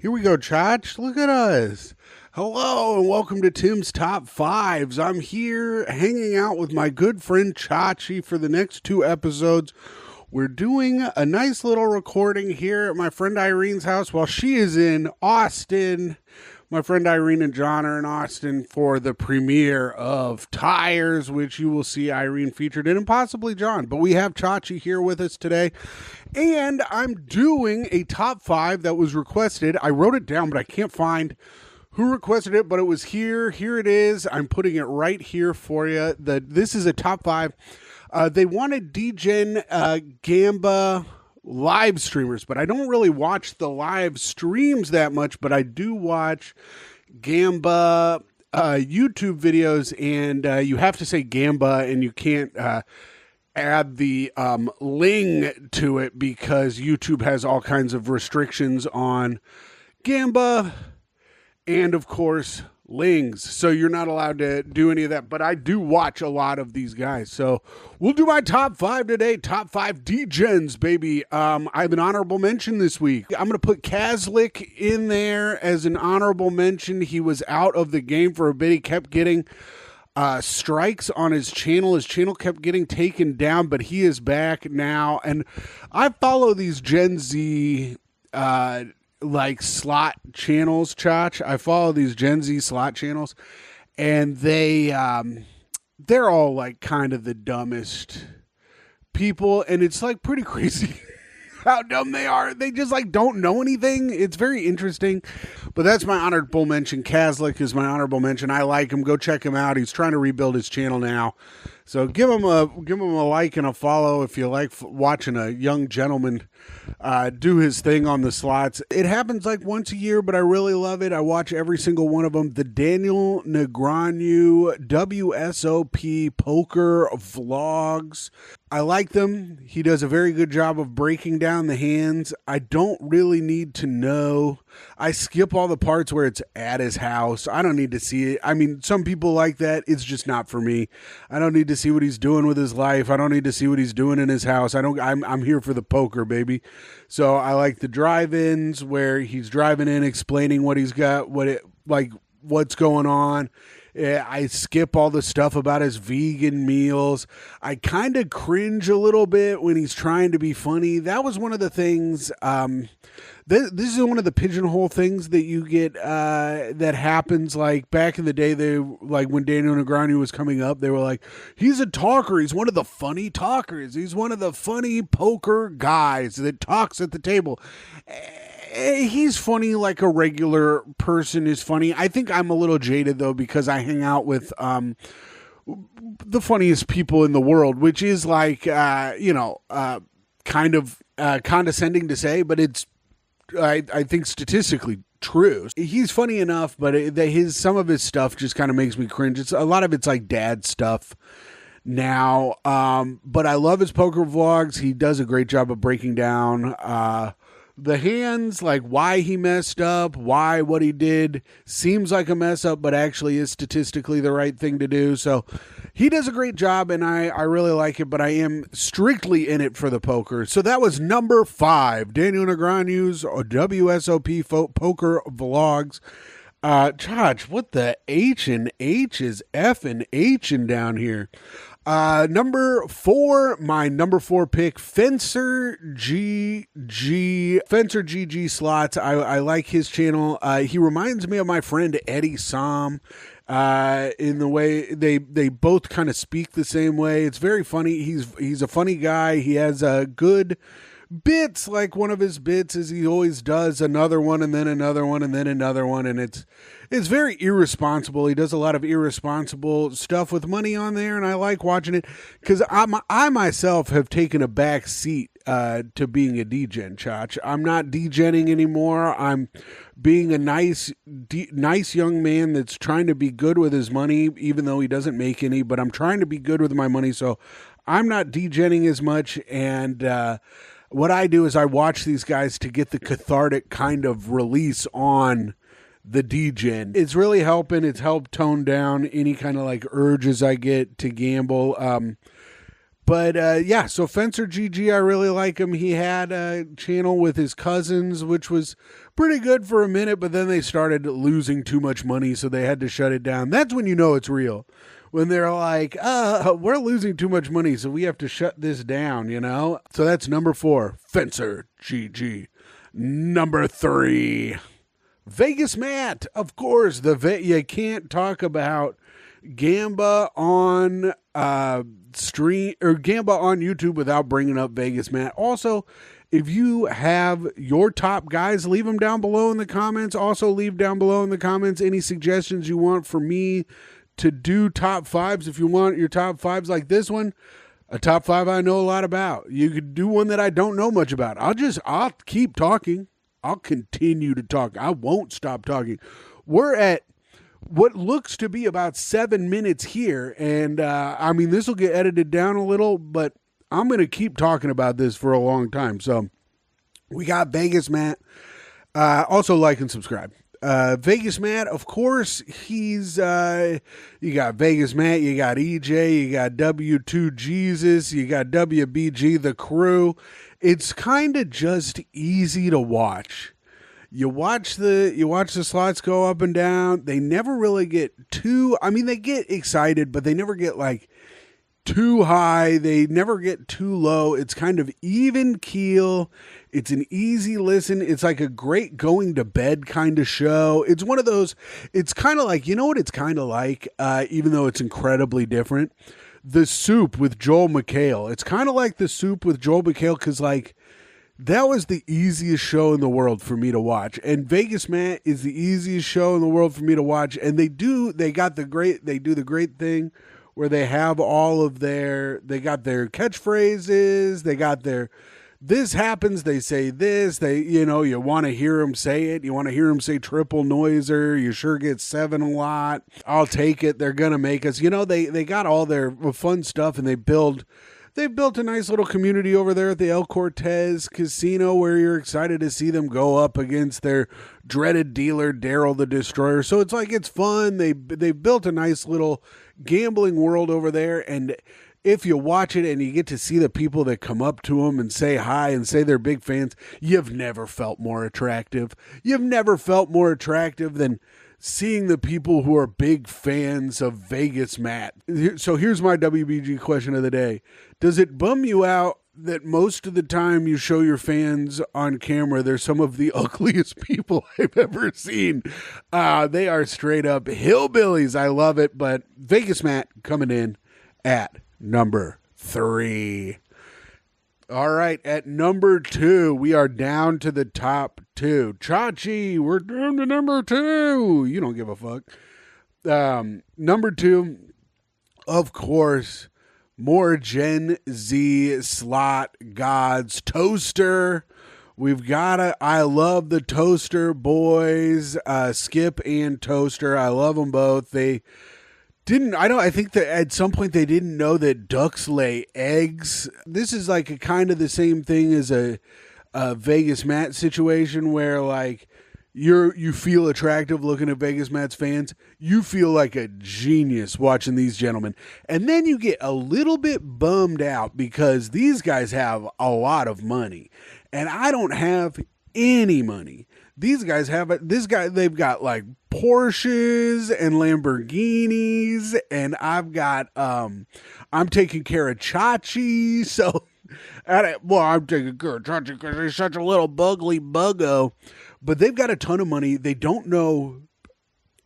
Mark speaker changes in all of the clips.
Speaker 1: Here we go, Chach. Look at us. Hello and welcome to Tim's Top Fives. I'm here hanging out with my good friend Chachi for the next two episodes. We're doing a nice little recording here at my friend Irene's house while she is in Austin. My friend Irene and John are in Austin for the premiere of Tires, which you will see Irene featured in, and possibly John. But we have Chachi here with us today. And I'm doing a top five that was requested. I wrote it down, but I can't find who requested it, but it was here. Here it is. I'm putting it right here for you. This is a top five. They wanted Degen Gamba live streamers, but I don't really watch the live streams that much, but I do watch Gamba YouTube videos, and you have to say Gamba, and you can't add the ling to it because YouTube has all kinds of restrictions on Gamba and, of course, lings. So you're not allowed to do any of that. But I do watch a lot of these guys. So we'll do my top five today. Top five Degens, baby. I have an honorable mention this week. I'm going to put Kazlik in there as an honorable mention. He was out of the game for a bit. He kept getting strikes on his channel. His channel kept getting taken down, but he is back now. And I follow these Gen Z like slot channels, Chach. I follow these Gen Z slot channels, and they're all like kind of the dumbest people, and it's like pretty crazy how dumb they are. They just like don't know anything. It's very interesting. But that's my honorable mention. Kazlik is my honorable mention. I like him. Go check him out. He's trying to rebuild his channel now. So give him a like and a follow if you like watching a young gentleman do his thing on the slots. It happens like once a year, but I really love it. I watch every single one of them. The Daniel Negreanu WSOP poker vlogs. I like them. He does a very good job of breaking down the hands. I don't really need to know. I skip all the parts where it's at his house. I don't need to see it. I mean, some people like that. It's just not for me. I don't need to see what he's doing with his life. I don't need to see what he's doing in his house. I'm here for the poker, baby. So I like the drive-ins where he's driving in, explaining what he's got, what's going on. I skip all the stuff about his vegan meals. I kind of cringe a little bit when he's trying to be funny. That was one of the things. This is one of the pigeonhole things that you get that happens. Like back in the day, when Daniel Negreanu was coming up, they were like, he's a talker. He's one of the funny talkers. He's one of the funny poker guys that talks at the table. He's funny like a regular person is funny. I think I'm a little jaded, though, because I hang out with the funniest people in the world, which is like, kind of condescending to say, but it's, I think, statistically true. He's funny enough, but some of his stuff just kind of makes me cringe. A lot of it's like dad stuff now, but I love his poker vlogs. He does a great job of breaking down the hands, like why he messed up, why what he did seems like a mess up, but actually is statistically the right thing to do. So he does a great job, and I really like it, but I am strictly in it for the poker. So that was number five, Daniel Negreanu's WSOP poker vlogs. Chach, what the H and H is F and H and down here? Number four, my number four pick, Fencer GG Slots. I like his channel. He reminds me of my friend Eddie Som, in the way they both kind of speak the same way. It's very funny. He's a funny guy. He has a good bits. Like one of his bits is he always does another one and then another one and then another one, and it's very irresponsible. He does a lot of irresponsible stuff with money on there, and I like watching it because I myself have taken a back seat to being a degen, Chach. I'm not degenning anymore. I'm being a nice young man that's trying to be good with his money, even though he doesn't make any, but I'm trying to be good with my money, so I'm not degenning as much, and what I do is I watch these guys to get the cathartic kind of release on the degen. It's really helping. It's helped tone down any kind of like urges I get to gamble. But yeah, so Fencer GG, I really like him. He had a channel with his cousins, which was pretty good for a minute, but then they started losing too much money, so they had to shut it down. That's when you know it's real. When they're like, we're losing too much money, so we have to shut this down, you know? So that's number 4, Fencer GG. Number 3, Vegas Matt. Of course, you can't talk about Gamba on stream or Gamba on YouTube without bringing up Vegas Matt. Also, if you have your top guys, leave them down below in the comments. Also, leave down below in the comments any suggestions you want for me to do top 5s. If you want your top 5s like this one, a top 5 I know a lot about. You could do one that I don't know much about. I'll keep talking. I'll continue to talk. I won't stop talking. We're at what looks to be about 7 minutes here. And I mean, this will get edited down a little, but I'm going to keep talking about this for a long time. So we got Vegas Matt. Also like and subscribe. Vegas Matt, of course, he's, you got Vegas Matt, you got EJ, you got W2 Jesus, you got WBG, the crew. It's kind of just easy to watch. You watch the slots go up and down. They never really get they get excited, but they never get like too high. They never get too low. It's kind of even keel. It's an easy listen. It's like a great going to bed kind of show. It's one of those, it's kind of like, you know what it's kind of like, even though it's incredibly different? The Soup with Joel McHale. It's kind of like The Soup with Joel McHale because like, that was the easiest show in the world for me to watch. And Vegas Matt is the easiest show in the world for me to watch. And they do the great thing where they have they got their catchphrases, they got their, this happens, they say this, you want to hear them say it. You want to hear them say triple noiser. You sure get 7 a lot. I'll take it. They're going to make us, they got all their fun stuff and they've built a nice little community over there at the El Cortez Casino where you're excited to see them go up against their dreaded dealer, Daryl the Destroyer. So it's like, it's fun. They've built a nice little gambling world over there. And if you watch it and you get to see the people that come up to them and say hi and say they're big fans, you've never felt more attractive. You've never felt more attractive than seeing the people who are big fans of Vegas Matt. So here's my WBG question of the day. Does it bum you out that most of the time you show your fans on camera, they're some of the ugliest people I've ever seen? They are straight up hillbillies. I love it. But Vegas Matt coming in at number 3. All right, at number 2, we are down to the top 2. Chachi, we're down to number 2. You don't give a fuck. Number 2, of course, more Gen Z slot gods. Toaster. We've got I love the Toaster boys, Skip and Toaster. I love them both. I think that at some point they didn't know that ducks lay eggs. This is like a kind of the same thing as a Vegas Matt situation where like you feel attractive looking at Vegas Matt's fans. You feel like a genius watching these gentlemen. And then you get a little bit bummed out because these guys have a lot of money and I don't have any money. These guys they've got like Porsches and Lamborghinis, and I've got, I'm taking care of Chachi, so, I'm taking care of Chachi because he's such a little bugly buggo, but they've got a ton of money. They don't know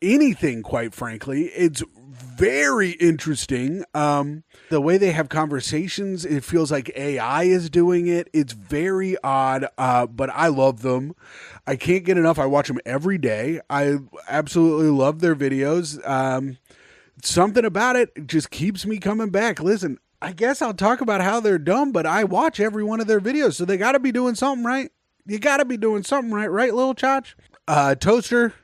Speaker 1: anything, quite frankly. It's very interesting. The way they have conversations, it feels like AI is doing it. It's very odd, but I love them. I can't get enough. I watch them every day. I absolutely love their videos. Something about it just keeps me coming back. Listen, I guess I'll talk about how they're dumb, but I watch every one of their videos, so they got to be doing something right. You got to be doing something right, little Chach? Toaster,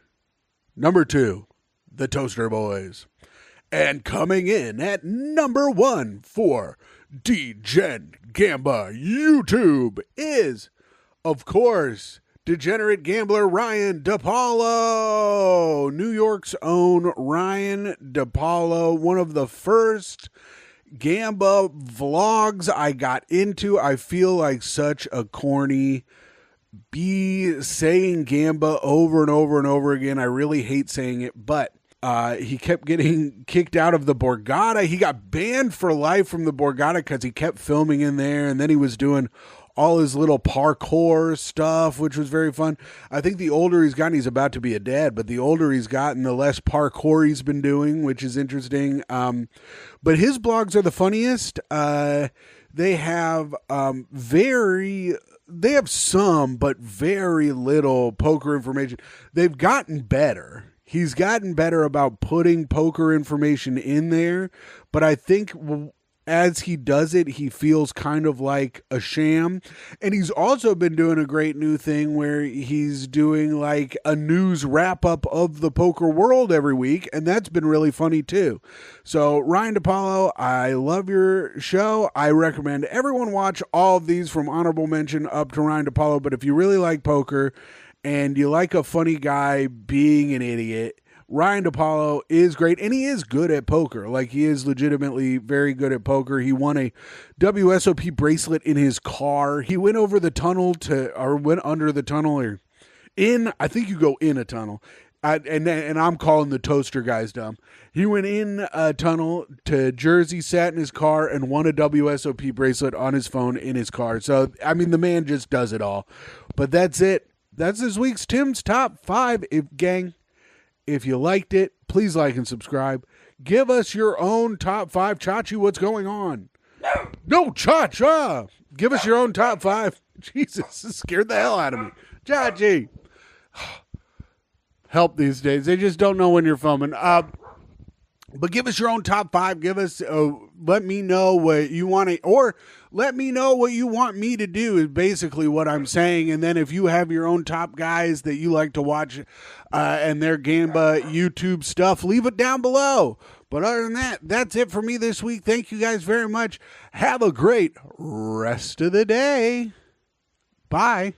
Speaker 1: number 2, the Toaster Boys. And coming in at number 1 for Degen Gamba YouTube is, of course, degenerate gambler Ryan DePaulo. New York's own Ryan DePaulo, one of the first Gamba vlogs I got into. I feel like such a corny bee saying Gamba over and over and over again. I really hate saying it, but he kept getting kicked out of the Borgata. He got banned for life from the Borgata because he kept filming in there, and then he was doing all his little parkour stuff, which was very fun. I think the older he's gotten, he's about to be a dad, but the older he's gotten, the less parkour he's been doing, which is interesting. But his blogs are the funniest. They have they have some, but very little poker information. They've gotten better. He's gotten better about putting poker information in there, but I think as he does it, he feels kind of like a sham. And he's also been doing a great new thing where he's doing like a news wrap up of the poker world every week. And that's been really funny too. So Ryan DePaulo, I love your show. I recommend everyone watch all of these from honorable mention up to Ryan DePaulo. But if you really like poker and you like a funny guy being an idiot, Ryan DePaulo is great, and he is good at poker. Like, he is legitimately very good at poker. He won a WSOP bracelet in his car. He went over the tunnel went under the tunnel, or I think you go in a tunnel. And I'm calling the toaster guys dumb. He went in a tunnel to Jersey, sat in his car, and won a WSOP bracelet on his phone in his car. So, I mean, the man just does it all. But that's it. That's this week's Tim's Top 5. If you liked it, please like and subscribe. Give us your own top 5. Chachi, what's going on? No, Cha-cha. Give us your own top 5. Jesus, this scared the hell out of me. Chachi. Help these days. They just don't know when you're filming. But give us your own top 5. Give us, let me know what you want to, or let me know what you want me to do is basically what I'm saying. And then if you have your own top guys that you like to watch and their Gamba YouTube stuff, leave it down below. But other than that, that's it for me this week. Thank you guys very much. Have a great rest of the day. Bye.